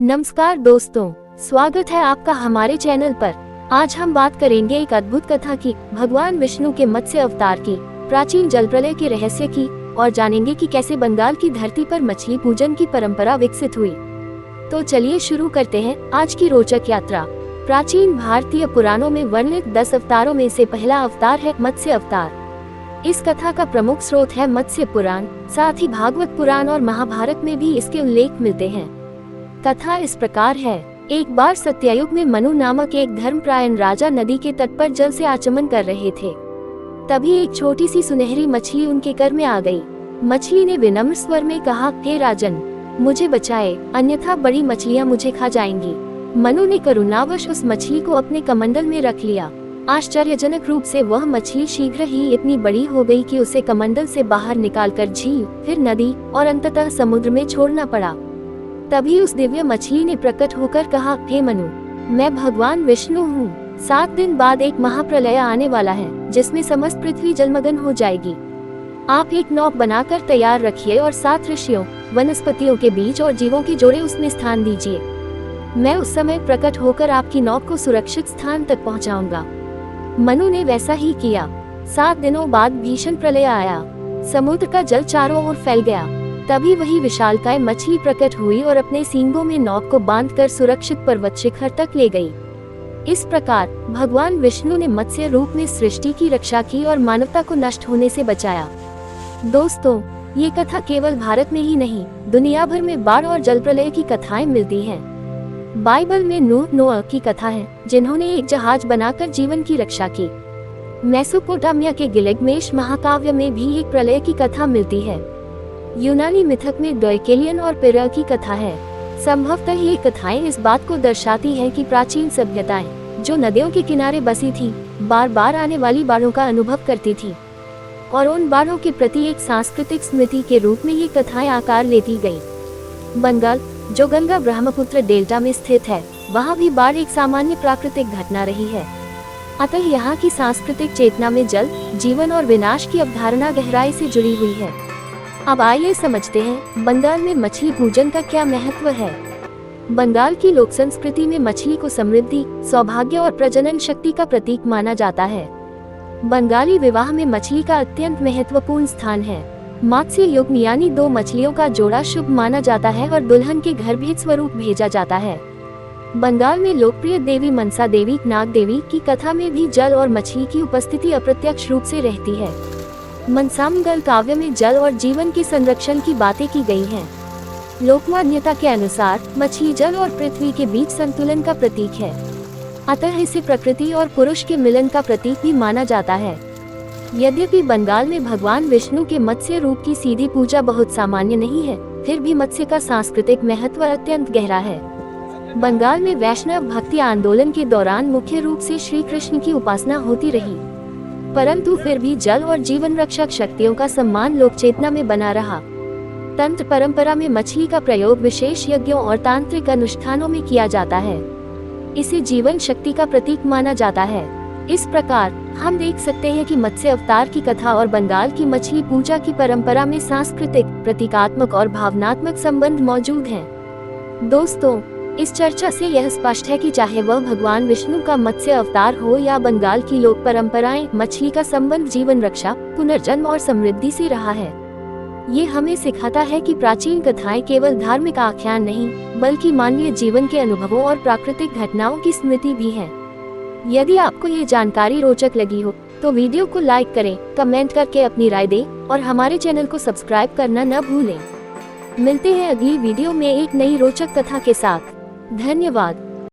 नमस्कार दोस्तों, स्वागत है आपका हमारे चैनल पर। आज हम बात करेंगे एक अद्भुत कथा की, भगवान विष्णु के मत्स्य अवतार की, प्राचीन जल प्रलय के रहस्य की, और जानेंगे कि कैसे बंगाल की धरती पर मछली पूजन की परंपरा विकसित हुई। तो चलिए शुरू करते हैं आज की रोचक यात्रा। प्राचीन भारतीय पुराणों में वर्णित 10 अवतारों में से पहला अवतार है मत्स्य अवतार। इस कथा का प्रमुख स्रोत है मत्स्य पुराण, साथ ही भागवत पुराण और महाभारत में भी इसके उल्लेख मिलते हैं। कथा इस प्रकार है। एक बार सत्ययुग में मनु नामक एक धर्मपरायण राजा नदी के तट पर जल से आचमन कर रहे थे। तभी एक छोटी सी सुनहरी मछली उनके कर में आ गई। मछली ने विनम्र स्वर में कहा, हे राजन, मुझे बचाए, अन्यथा बड़ी मछलियां मुझे खा जाएंगी। मनु ने करुणावश उस मछली को अपने कमंडल में रख लिया। आश्चर्यजनक रूप से वह मछली शीघ्र ही इतनी बड़ी हो गई कि उसे कमंडल से बाहर निकालकर झील, फिर नदी और अंततः समुद्र में छोड़ना पड़ा। तभी उस दिव्य मछली ने प्रकट होकर कहा, हे मनु, मैं भगवान विष्णु हूँ। 7 दिन बाद एक महाप्रलय आने वाला है, जिसमें समस्त पृथ्वी जलमग्न हो जाएगी। आप एक नौका बनाकर तैयार रखिए और 7 ऋषियों, वनस्पतियों के बीज और जीवों के जोड़े उसमें स्थान दीजिए। मैं उस समय प्रकट होकर आपकी नौका को सुरक्षित स्थान तक पहुँचाऊंगा। मनु ने वैसा ही किया। 7 दिनों बाद भीषण प्रलय आया। समुद्र का जल चारों ओर फैल गया। तभी वही विशालकाय मछली प्रकट हुई और अपने सींगों में नौका को बांधकर सुरक्षित पर्वत शिखर तक ले गई। इस प्रकार भगवान विष्णु ने मत्स्य रूप में सृष्टि की रक्षा की और मानवता को नष्ट होने से बचाया। दोस्तों, ये कथा केवल भारत में ही नहीं, दुनिया भर में बाढ़ और जल प्रलय की कथाएं मिलती हैं। बाइबल में नोह की कथा है, जिन्होंने एक जहाज बनाकर जीवन की रक्षा की। मेसोपोटामिया के गिलगमेश महाकाव्य में भी एक प्रलय की कथा मिलती है। यूनानी मिथक में डोइकेलियन और पिरा की कथा है। संभवतः ये कथाएं इस बात को दर्शाती हैं कि प्राचीन सभ्यताएं, जो नदियों के किनारे बसी थी, बार बार आने वाली बाढ़ों का अनुभव करती थी, और उन बाढ़ों के प्रति एक सांस्कृतिक स्मृति के रूप में ये कथाएं आकार लेती गई। बंगाल, जो गंगा ब्रह्मपुत्र डेल्टा में स्थित है, वहाँ भी बाढ़ एक सामान्य प्राकृतिक घटना रही है। अतः यहाँ की सांस्कृतिक चेतना में जल, जीवन और विनाश की अवधारणा गहराई से जुड़ी हुई है। अब आइए समझते हैं बंगाल में मछली पूजन का क्या महत्व है। बंगाल की लोक संस्कृति में मछली को समृद्धि, सौभाग्य और प्रजनन शक्ति का प्रतीक माना जाता है। बंगाली विवाह में मछली का अत्यंत महत्वपूर्ण स्थान है। मत्स्य युग्म यानी 2 मछलियों का जोड़ा शुभ माना जाता है और दुल्हन के घर भेंट स्वरूप भेजा जाता है। बंगाल में लोकप्रिय देवी मनसा देवी, नाग देवी की कथा में भी जल और मछली की उपस्थिति अप्रत्यक्ष रूप से रहती है। मनसामंगल काव्य में जल और जीवन के संरक्षण की बातें की गई हैं। लोक मान्यता के अनुसार मछली जल और पृथ्वी के बीच संतुलन का प्रतीक है, अतः इसे प्रकृति और पुरुष के मिलन का प्रतीक भी माना जाता है। यद्यपि बंगाल में भगवान विष्णु के मत्स्य रूप की सीधी पूजा बहुत सामान्य नहीं है, फिर भी मत्स्य का सांस्कृतिक महत्व अत्यंत गहरा है। बंगाल में वैष्णव भक्ति आंदोलन के दौरान मुख्य रूप से श्री कृष्ण की उपासना होती रही, परंतु फिर भी जल और जीवन रक्षक शक्तियों का सम्मान लोक चेतना में बना रहा। तंत्र परंपरा में मछली का प्रयोग विशेष यज्ञों और तांत्रिक अनुष्ठानों में किया जाता है। इसे जीवन शक्ति का प्रतीक माना जाता है। इस प्रकार हम देख सकते हैं कि मत्स्य अवतार की कथा और बंगाल की मछली पूजा की परंपरा में सांस्कृतिक, प्रतीकात्मक और भावनात्मक संबंध मौजूद हैं। दोस्तों, इस चर्चा से यह स्पष्ट है कि चाहे वह भगवान विष्णु का मत्स्य अवतार हो या बंगाल की लोक परंपराएं, मछली का संबंध जीवन रक्षा, पुनर्जन्म और समृद्धि से रहा है। ये हमें सिखाता है कि प्राचीन कथाएं केवल धार्मिक आख्यान नहीं, बल्कि मानवीय जीवन के अनुभवों और प्राकृतिक घटनाओं की स्मृति भी है। यदि आपको ये जानकारी रोचक लगी हो तो वीडियो को लाइक करें, कमेंट करके अपनी राय दें और हमारे चैनल को सब्सक्राइब करना न भूलें। मिलते हैं अगली वीडियो में एक नई रोचक कथा के साथ। धन्यवाद।